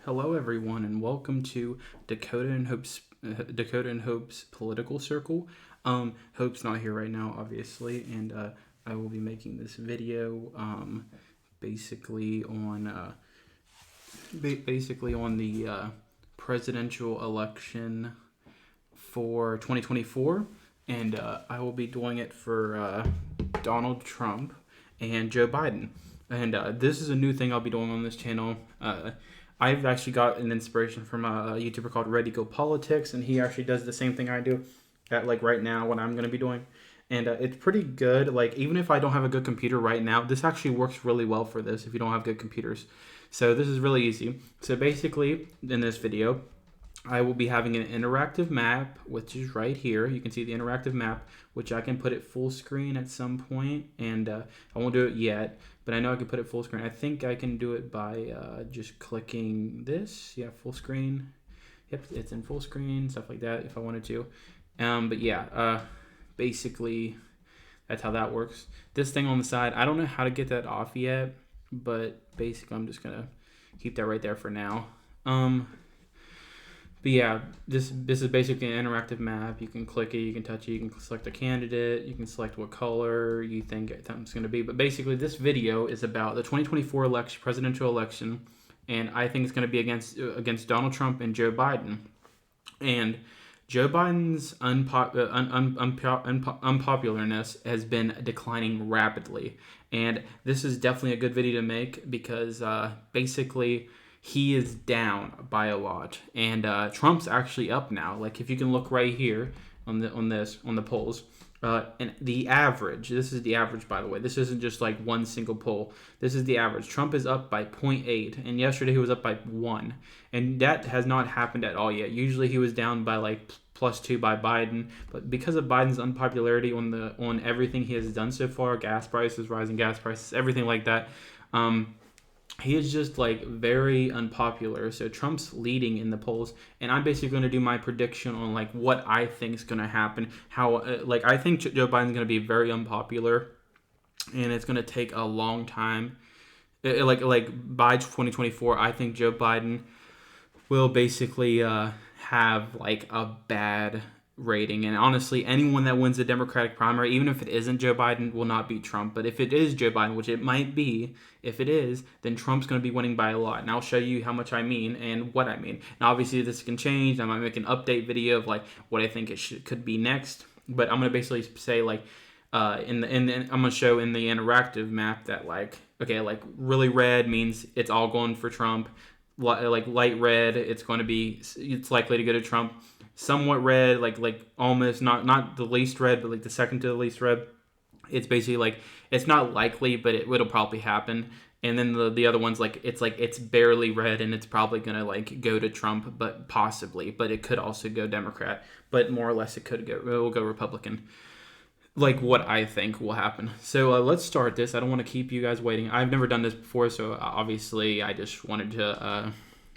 Hello, everyone, and welcome to Dakota and Hope's political circle. Hope's not here right now, obviously, and I will be making this video basically on the presidential election for 2024, and I will be doing it for Donald Trump and Joe Biden. And this is a new thing I'll be doing on this channel. I've actually got an inspiration from a YouTuber called Ready Go Politics, and he actually does the same thing I do at like right now, what I'm going to be doing. And it's pretty good. Like, even if I don't have a good computer right now, this actually works really well for this if you don't have good computers. So this is really easy. So basically, in this video, I will be having an interactive map, which is right here. You can see the interactive map, which I can put it full screen at some point, and I won't do it yet, but I know I can put it full screen. I think I can do it by just clicking this. Yeah, full screen. Yep, it's in full screen, stuff like that, if I wanted to. But yeah, basically, that's how that works. This thing on the side, I don't know how to get that off yet, but basically, I'm just going to keep that right there for now. But yeah, this is basically an interactive map. You can click it, you can touch it, you can select a candidate, you can select what color you think it's going to be. But basically, this video is about the 2024 presidential election, and I think it's going to be against Donald Trump and Joe Biden. And Joe Biden's unpopularness has been declining rapidly, and this is definitely a good video to make because basically he is down by a lot, and Trump's actually up now. Like, if you can look right here on the polls, and the average. This is the average, by the way. This isn't just like one single poll. This is the average. Trump is up by 0.8, and yesterday he was up by 1, and that has not happened at all yet. Usually he was down by like +2 by Biden, but because of Biden's unpopularity on everything he has done so far, gas prices, rising gas prices, everything like that. He is just like very unpopular. So Trump's leading in the polls, and I'm basically going to do my prediction on like what I think is going to happen. How I think Joe Biden's going to be very unpopular, and it's going to take a long time. Like by 2024, I think Joe Biden will basically have like a bad rating. And honestly, anyone that wins the Democratic primary, even if it isn't Joe Biden, will not beat Trump. But if it is Joe Biden, which it might be, if it is, then Trump's going to be winning by a lot. And I'll show you how much I mean and what I mean. Now, obviously, this can change. I might make an update video of like what I think could be next. But I'm going to basically say like I'm going to show in the interactive map that like, okay, like really red means it's all going for Trump. Like light red, it's likely to go to Trump. Somewhat red, like almost not the least red, but like the second to the least red. It's basically like it's not likely, but it'll probably happen. And then the other one's like it's barely red, and it's probably gonna like go to Trump, but possibly, but it could also go Democrat, but more or less it will go Republican. Like what I think will happen. So let's start this. I don't want to keep you guys waiting. I've never done this before, so obviously I just wanted to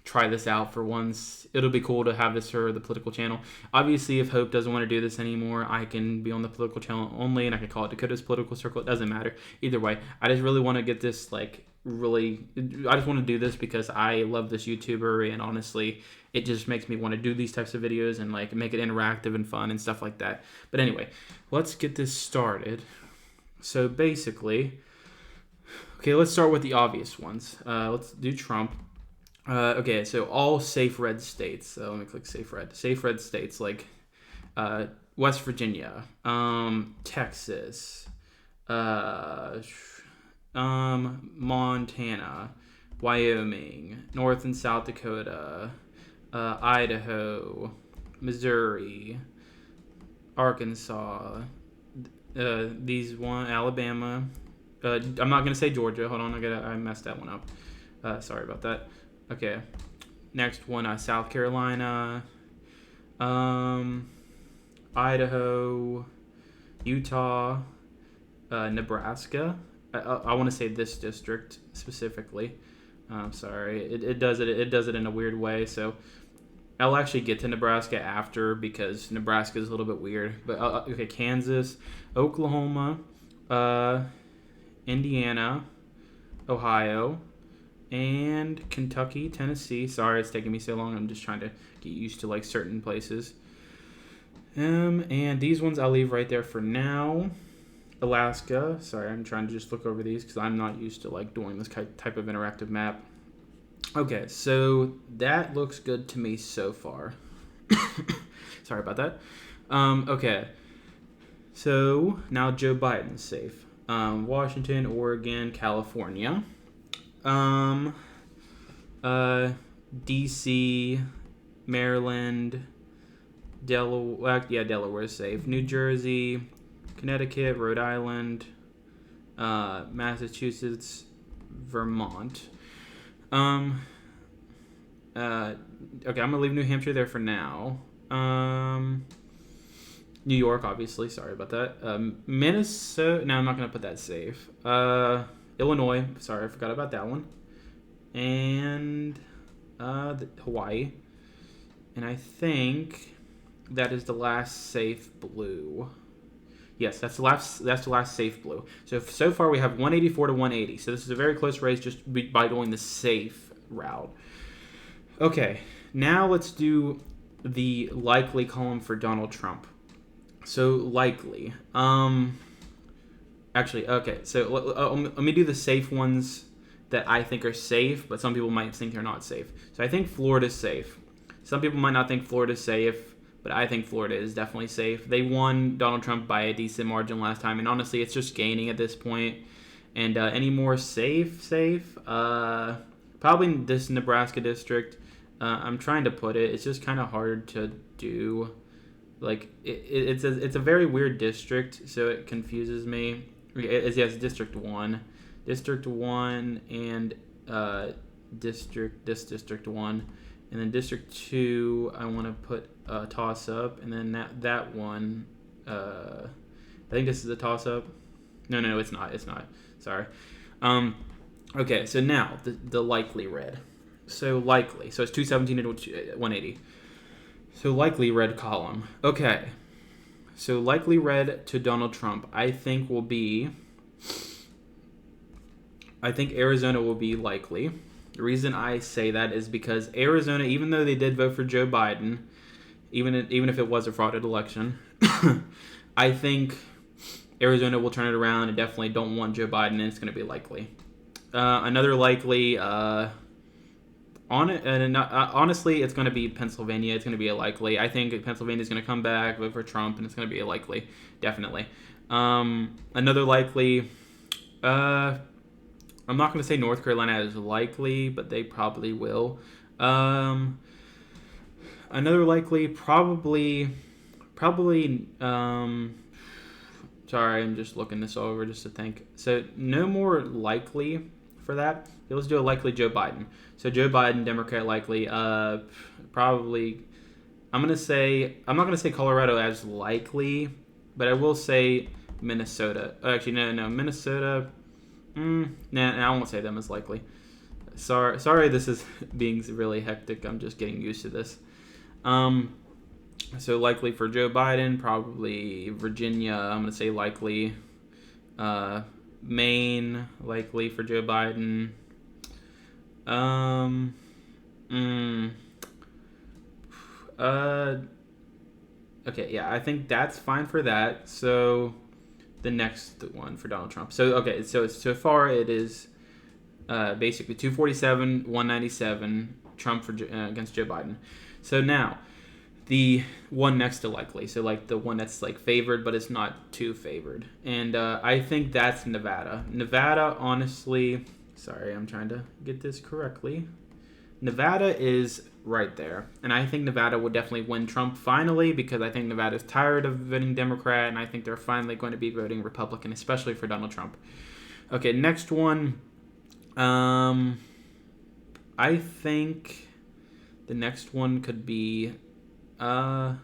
try this out for once. It'll be cool to have this for the political channel. Obviously, if Hope doesn't want to do this anymore, I can be on the political channel only, and I can call it Dakota's Political Circle. It doesn't matter. Either way, I just really want to get this I just want to do this because I love this YouTuber, and honestly, it just makes me want to do these types of videos and like make it interactive and fun and stuff like that. But anyway, let's get this started. So basically, okay, let's start with the obvious ones. Let's do Trump. Okay, so all safe red states. So let me click safe red. Safe red states like West Virginia, Texas, Montana, Wyoming, North and South Dakota, Idaho, Missouri, Arkansas, Alabama. I'm not gonna say Georgia. Hold on, I messed that one up. Sorry about that. Okay, next one, South Carolina, Idaho, Utah, Nebraska. I want to say this district specifically. I'm sorry, it does it in a weird way. So I'll actually get to Nebraska after because Nebraska is a little bit weird. But okay, Kansas, Oklahoma, Indiana, Ohio, and Kentucky, Tennessee. Sorry, it's taking me so long. I'm just trying to get used to like certain places. And these ones I'll leave right there for now. Alaska. Sorry, I'm trying to just look over these because I'm not used to like doing this type of interactive map. Okay, so that looks good to me so far. Sorry about that. Okay, so now Joe Biden's safe. Washington, Oregon, California. D.C., Maryland, Delaware. Yeah, Delaware's safe. New Jersey, Connecticut, Rhode Island, Massachusetts, Vermont. Okay, I'm gonna leave New Hampshire there for now. New York, obviously. Sorry about that. Minnesota. No, I'm not gonna put that safe. Illinois. Sorry, I forgot about that one. And Hawaii. And I think that is the last safe blue. Yes, that's the last safe blue. So far we have 184 to 180. So this is a very close race just by going the safe route. Okay, now let's do the likely column for Donald Trump. So likely. Actually, okay. So let me do the safe ones that I think are safe, but some people might think they're not safe. So I think Florida's safe. Some people might not think Florida's safe, but I think Florida is definitely safe. They won Donald Trump by a decent margin last time, and honestly, it's just gaining at this point. And any more safe? Probably this Nebraska district. I'm trying to put it. It's just kind of hard to do. Like it's a very weird district, so it confuses me. Yes, District 1, and District 1, and then District 2. I want to put a toss up, and then that one. I think this is a toss up. No, it's not. Sorry. Okay, so now the likely red. So likely. So it's 217 to 180. So likely red column. Okay. So likely red to Donald Trump, I think Arizona will be likely. The reason I say that is because Arizona, even though they did vote for Joe Biden, even if it was a frauded election, I think Arizona will turn it around and definitely don't want Joe Biden, and it's going to be likely. Another likely, honestly, it's going to be Pennsylvania. It's going to be a likely. I think Pennsylvania is going to come back, vote for Trump, and it's going to be a likely, definitely. Another likely, I'm not going to say North Carolina is likely, but they probably will. Another likely, probably. Sorry, I'm just looking this over just to think. So no more likely for that. Okay, let's do a likely Joe Biden. So Joe Biden, Democrat likely. Probably. I'm not gonna say Colorado as likely, but I will say Minnesota. Actually, no, Minnesota. I won't say them as likely. Sorry, this is being really hectic. I'm just getting used to this. So likely for Joe Biden, probably Virginia. I'm gonna say likely. Maine likely for Joe Biden. Okay, yeah, I think that's fine for that. So the next one for Donald Trump. So okay, so far it is basically 247, 197 Trump against Joe Biden. So now the one next to likely, so like the one that's like favored but it's not too favored, and I think that's Nevada. Honestly, sorry, I'm trying to get this correctly. Nevada is right there, and I think Nevada will definitely win Trump finally, because I think Nevada's tired of voting Democrat, and I think they're finally going to be voting Republican, especially for Donald Trump. Okay, next one. I think the next one could be I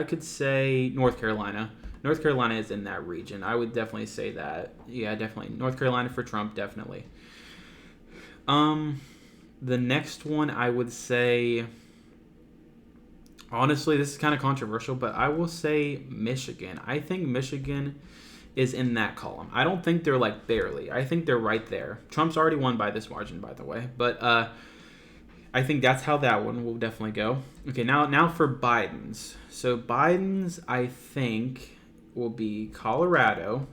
could say North Carolina. North Carolina is in that region. I would definitely say that. Yeah, definitely. North Carolina for Trump, definitely. The next one I would say, honestly, this is kind of controversial, but I will say Michigan. I think Michigan is in that column. I don't think they're like barely. I think they're right there. Trump's already won by this margin, by the way. But I think that's how that one will definitely go. Okay, now for Biden's. So Biden's, I think, will be Colorado.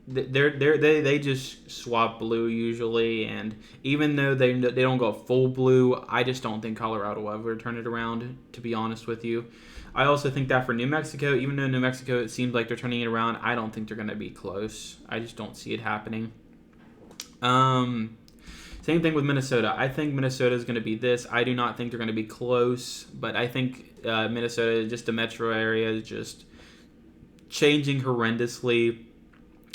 They just swap blue usually, and even though they don't go full blue, I just don't think Colorado will ever turn it around, to be honest with you. I also think that for New Mexico, even though New Mexico, it seems like they're turning it around, I don't think they're going to be close. I just don't see it happening. Same thing with Minnesota. I think Minnesota is going to be this. I do not think they're going to be close, but I think Minnesota, just the metro area, is just changing horrendously,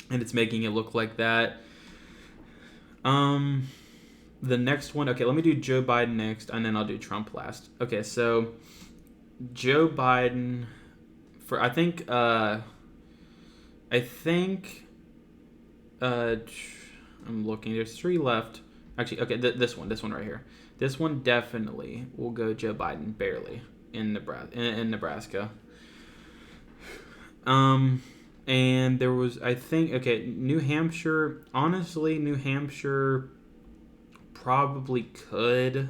and it's making it look like that. The next one, okay, let me do Joe Biden next, and then I'll do Trump last. Okay, so Joe Biden, for I think I'm looking. There's 3 left. Actually, okay, this one right here. This one definitely will go Joe Biden, barely in Nebraska. And there was, I think, okay, New Hampshire. Honestly, New Hampshire probably could,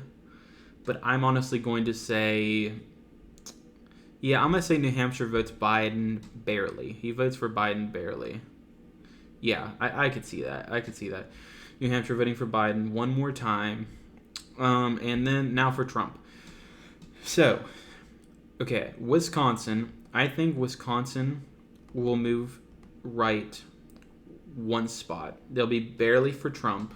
but I'm honestly going to say, yeah, I'm going to say New Hampshire votes Biden barely. He votes for Biden barely. Yeah, I could see that. New Hampshire voting for Biden one more time. And then now for Trump. So, okay, Wisconsin. I think Wisconsin will move right one spot. They'll be barely for Trump,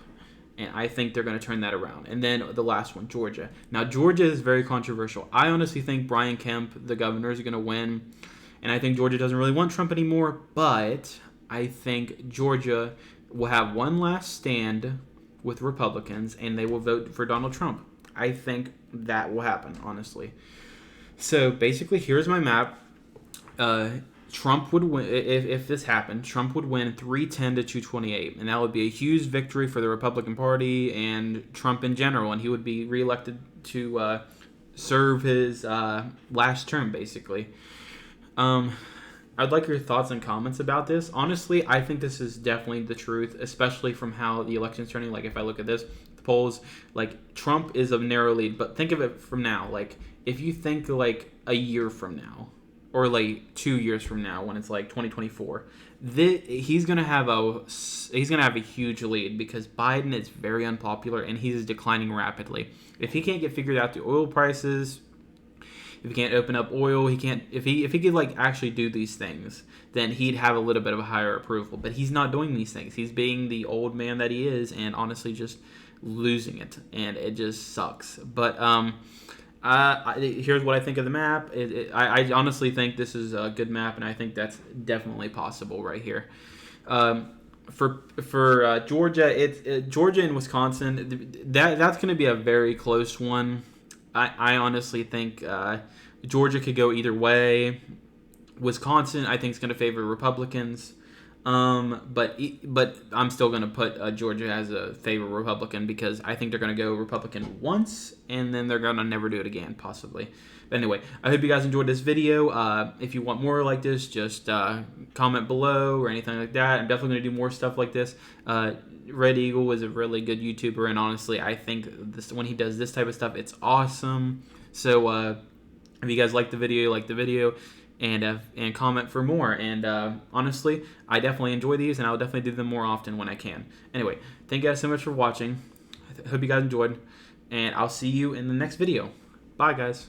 and I think they're going to turn that around. And then the last one, Georgia. Now, Georgia is very controversial. I honestly think Brian Kemp, the governor, is going to win, and I think Georgia doesn't really want Trump anymore, but I think Georgia will have one last stand with Republicans, and they will vote for Donald Trump. I think that will happen, honestly. So, basically, here's my map. Trump would win, if this happened, Trump would win 310 to 228, and that would be a huge victory for the Republican Party and Trump in general, and he would be reelected to serve his last term, basically. I'd like your thoughts and comments about this. Honestly, I think this is definitely the truth, especially from how the election's turning. Like, if I look at this, the polls, like, Trump is a narrow lead, but think of it from now. Like, if you think, like, a year from now, or like 2 years from now, when it's like 2024, he's gonna have a huge lead because Biden is very unpopular and he's declining rapidly. If he can't get figured out the oil prices, if he can't open up oil, if he could like actually do these things, then he'd have a little bit of a higher approval. But he's not doing these things. He's being the old man that he is, and honestly just losing it, and it just sucks. But here's what I think of the map. I honestly think this is a good map, and I think that's definitely possible right here. For Georgia, Georgia and Wisconsin, that's going to be a very close one. I honestly think Georgia could go either way. Wisconsin, I think, is going to favor Republicans. But I'm still going to put Georgia as a favorite Republican because I think they're going to go Republican once and then they're going to never do it again, possibly. But anyway, I hope you guys enjoyed this video. If you want more like this, just comment below or anything like that. I'm definitely going to do more stuff like this. Red Eagle is a really good YouTuber, and honestly, I think when he does this type of stuff, it's awesome. So if you guys like the video, and comment for more. And honestly, I definitely enjoy these, and I'll definitely do them more often when I can. Anyway, thank you guys so much for watching. I hope you guys enjoyed, and I'll see you in the next video. Bye, guys.